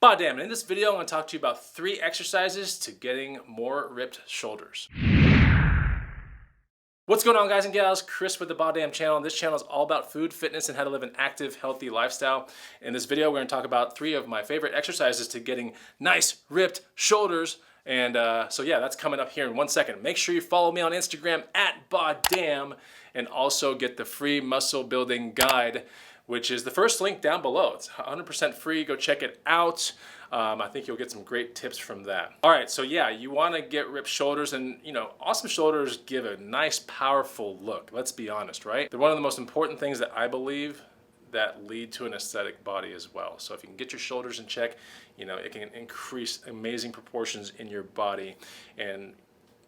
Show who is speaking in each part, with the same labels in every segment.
Speaker 1: BODDAMN. In this video, I'm going to talk to you about 3 exercises to getting more ripped shoulders. What's going on, guys and gals? Chris with the BODDAMN channel. This channel is all about food, fitness, and how to live an active, healthy lifestyle. In this video, we're going to talk about 3 of my favorite exercises to getting nice, ripped shoulders. And so yeah, that's coming up here in 1 second. Make sure you follow me on Instagram at BODDAMN and also get the free muscle building guide, which is the first link down below. It's 100% free. Go check it out. I think you'll get some great tips from that. All right, so yeah, you want to get ripped shoulders, and you know, awesome shoulders give a nice, powerful look. Let's be honest, right? They're one of the most important things that I believe that lead to an aesthetic body as well. So if you can get your shoulders in check, you know, it can increase amazing proportions in your body and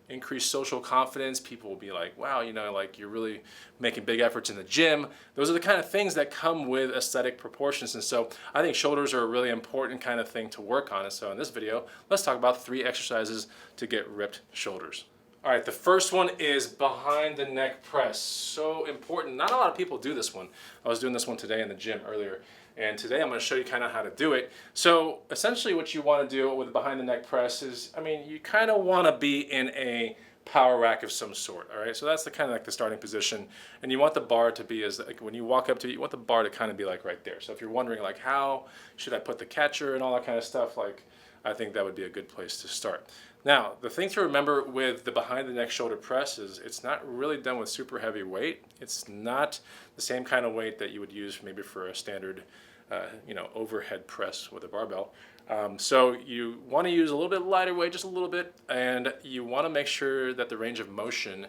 Speaker 1: increase social confidence. People will be like, wow, you know, like you're really making big efforts in the gym. Those are the kind of things that come with aesthetic proportions. And so I think shoulders are a really important kind of thing to work on. And so in this video, let's talk about 3 exercises to get ripped shoulders. All right, the first one is behind the neck press. So important. Not a lot of people do this one. I was doing this one today in the gym earlier. And today I'm going to show you kind of how to do it. So essentially what you want to do with the behind the neck press is, I mean, you kind of want to be in a power rack of some sort, all right? So that's the kind of like the starting position. And you want the bar to be, as like when you walk up to it, you want the bar to kind of be like right there. So if you're wondering like how should I put the catcher and all that kind of stuff, like I think that would be a good place to start. Now, the thing to remember with the behind the neck shoulder press is it's not really done with super heavy weight. It's not the same kind of weight that you would use maybe for a standard you know, overhead press with a barbell. So you want to use a little bit lighter weight, just a little bit, and you want to make sure that the range of motion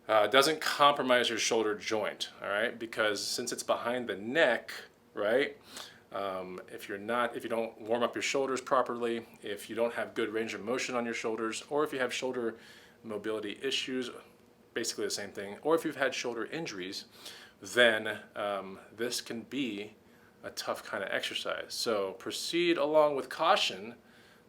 Speaker 1: doesn't compromise your shoulder joint, all right? Because since it's behind the neck, right? If you don't warm up your shoulders properly, if you don't have good range of motion on your shoulders, or if you have shoulder mobility issues, basically the same thing, or if you've had shoulder injuries, then this can be a tough kind of exercise. So proceed along with caution,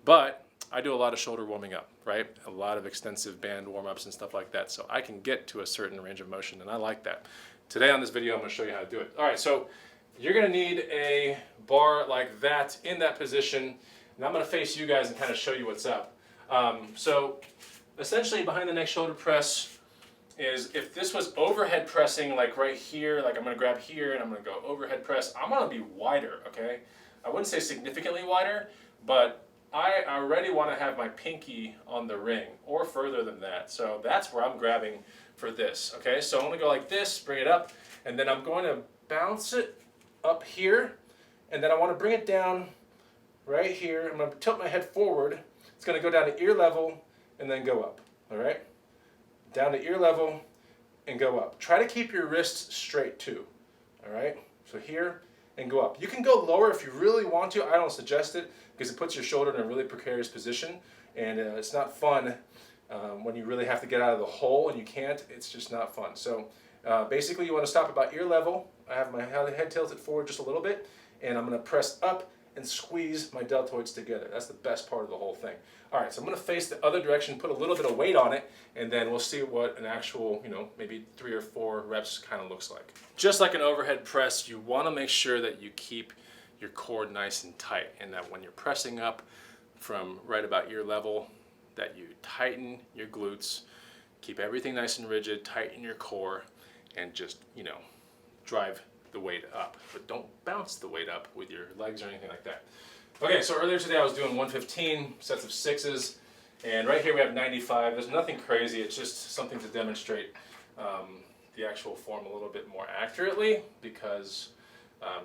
Speaker 1: but I do a lot of shoulder warming up, right? A lot of extensive band warm-ups and stuff like that, so I can get to a certain range of motion, and I like that. Today on this video, I'm going to show you how to do it. All right, so you're going to need a bar like that in that position, and I'm going to face you guys and kind of show you what's up. So essentially behind the neck shoulder press is, if this was overhead pressing like right here, like I'm going to grab here and I'm going to go overhead press, I'm going to be wider, okay? I wouldn't say significantly wider, but I already want to have my pinky on the ring or further than that. So that's where I'm grabbing for this, okay? So I'm going to go like this, bring it up, and then I'm going to bounce it up here, and then I want to bring it down right here. I'm going to tilt my head forward. It's going to go down to ear level and then go up, all right? Down to ear level and go up. Try to keep your wrists straight too, all right? So here and go up. You can go lower if you really want to. I don't suggest it because it puts your shoulder in a really precarious position, and it's not fun when you really have to get out of the hole and you can't. It's just not fun. So basically you want to stop about ear level. I have my head tilted forward just a little bit, and I'm going to press up and squeeze my deltoids together. That's the best part of the whole thing. All right, so I'm going to face the other direction, put a little bit of weight on it, and then we'll see what an actual, you know, maybe 3 or 4 reps kind of looks like. Just like an overhead press, you want to make sure that you keep your core nice and tight, and that when you're pressing up from right about ear level, that you tighten your glutes, keep everything nice and rigid, tighten your core, and just, you know, drive the weight up, but don't bounce the weight up with your legs or anything like that. Okay, so earlier today I was doing 115 sets of 6s, and right here we have 95. There's nothing crazy, it's just something to demonstrate the actual form a little bit more accurately, because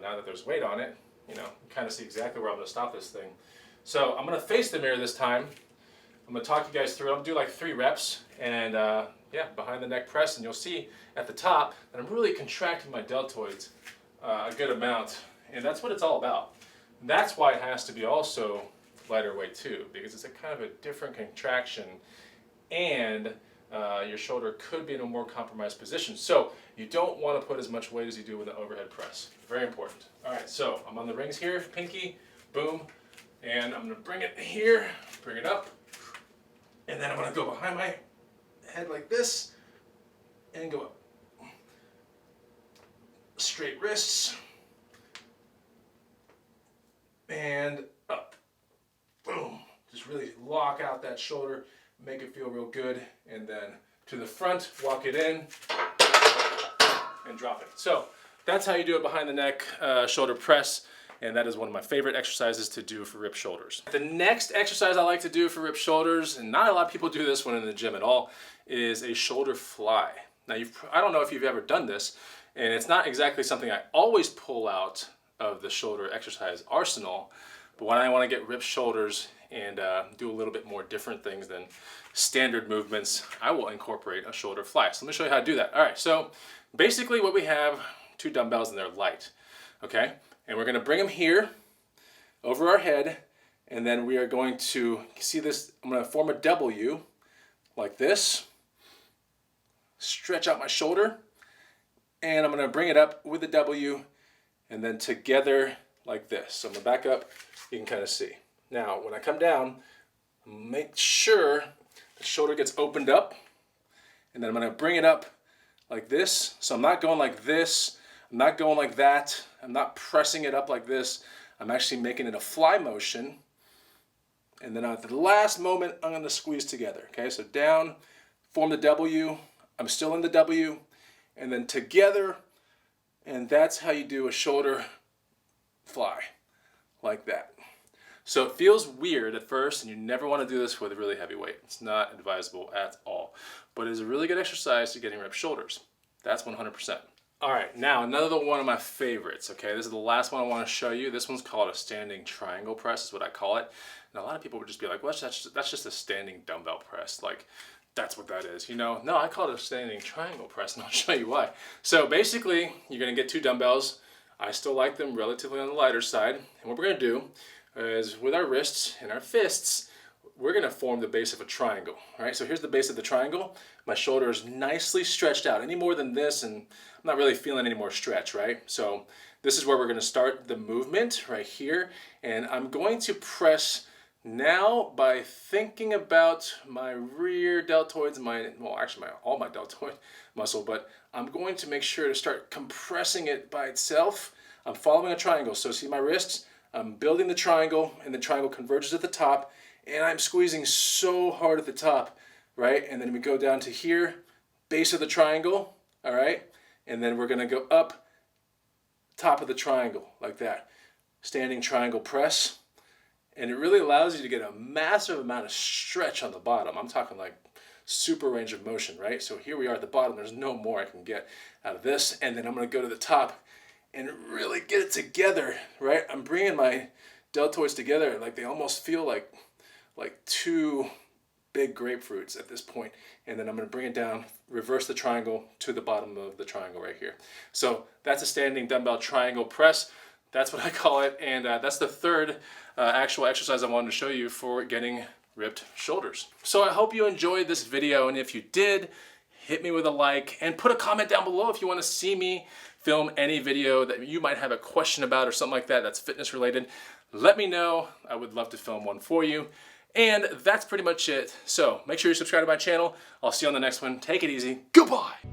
Speaker 1: now that there's weight on it, you know, you kind of see exactly where I'm going to stop this thing. So I'm going to face the mirror this time. I'm going to talk you guys through it. I'm going to do like 3 reps, and yeah, behind the neck press, and you'll see at the top that I'm really contracting my deltoids a good amount, and that's what it's all about. And that's why it has to be also lighter weight too, because it's a kind of a different contraction, and your shoulder could be in a more compromised position. So you don't want to put as much weight as you do with an overhead press. Very important. All right, so I'm on the rings here, pinky, boom, and I'm going to bring it here, bring it up, and then I'm going to go behind my head like this and go up. Straight wrists and up. lock out that shoulder, make it feel real good, and then to the front, walk it in, and drop it. So that's how you do it behind the neck shoulder press, and that is one of my favorite exercises to do for ripped shoulders. The next exercise I like to do for ripped shoulders, and not a lot of people do this one in the gym at all, is a shoulder fly. Now, I don't know if you've ever done this, and it's not exactly something I always pull out of the shoulder exercise arsenal, but when I want to get ripped shoulders and do a little bit more different things than standard movements, I will incorporate a shoulder fly. So let me show you how to do that. All right, so basically what we have, 2 dumbbells and they're light, okay? And we're going to bring them here over our head, and then we are going to, see this, I'm going to form a W like this, stretch out my shoulder, and I'm going to bring it up with the W, and then together like this. So I'm going to back up, you can kind of see. Now, when I come down, make sure the shoulder gets opened up, and then I'm going to bring it up like this. So I'm not going like this, I'm not going like that, I'm not pressing it up like this. I'm actually making it a fly motion, and then at the last moment, I'm going to squeeze together. Okay, so down, form the W, I'm still in the W, and then together, and that's how you do a shoulder fly, like that. So it feels weird at first, and you never want to do this with a really heavy weight. It's not advisable at all, but it is a really good exercise to getting ripped shoulders. That's 100%. All right, now another one of my favorites, okay? This is the last one I want to show you. This one's called a standing triangle press, is what I call it. And a lot of people would just be like, well, that's just a standing dumbbell press. Like, that's what that is, you know? No, I call it a standing triangle press, and I'll show you why. So basically, you're gonna get 2 dumbbells. I still like them relatively on the lighter side. And what we're gonna do is with our wrists and our fists, we're gonna form the base of a triangle, all right? So here's the base of the triangle. My shoulder is nicely stretched out. Any more than this, and I'm not really feeling any more stretch, right? So this is where we're gonna start the movement right here. And I'm going to press now by thinking about my rear deltoids, all my deltoid muscle, but I'm going to make sure to start compressing it by itself. I'm following a triangle, so see my wrists? I'm building the triangle, and the triangle converges at the top, and I'm squeezing so hard at the top, right? And then we go down to here, base of the triangle, all right? And then we're gonna go up top of the triangle, like that. Standing triangle press. And it really allows you to get a massive amount of stretch on the bottom. I'm talking like super range of motion, right? So here we are at the bottom. There's no more I can get out of this. And then I'm going to go to the top and really get it together, right? I'm bringing my deltoids together like they almost feel like 2 big grapefruits at this point. And then I'm going to bring it down, reverse the triangle to the bottom of the triangle right here. So that's a standing dumbbell triangle press. That's what I call it, and that's the third actual exercise I wanted to show you for getting ripped shoulders. So I hope you enjoyed this video, and if you did, hit me with a like, and put a comment down below if you want to see me film any video that you might have a question about or something like that that's fitness related. Let me know. I would love to film one for you. And that's pretty much it. So make sure you subscribe to my channel. I'll see you on the next one. Take it easy. Goodbye.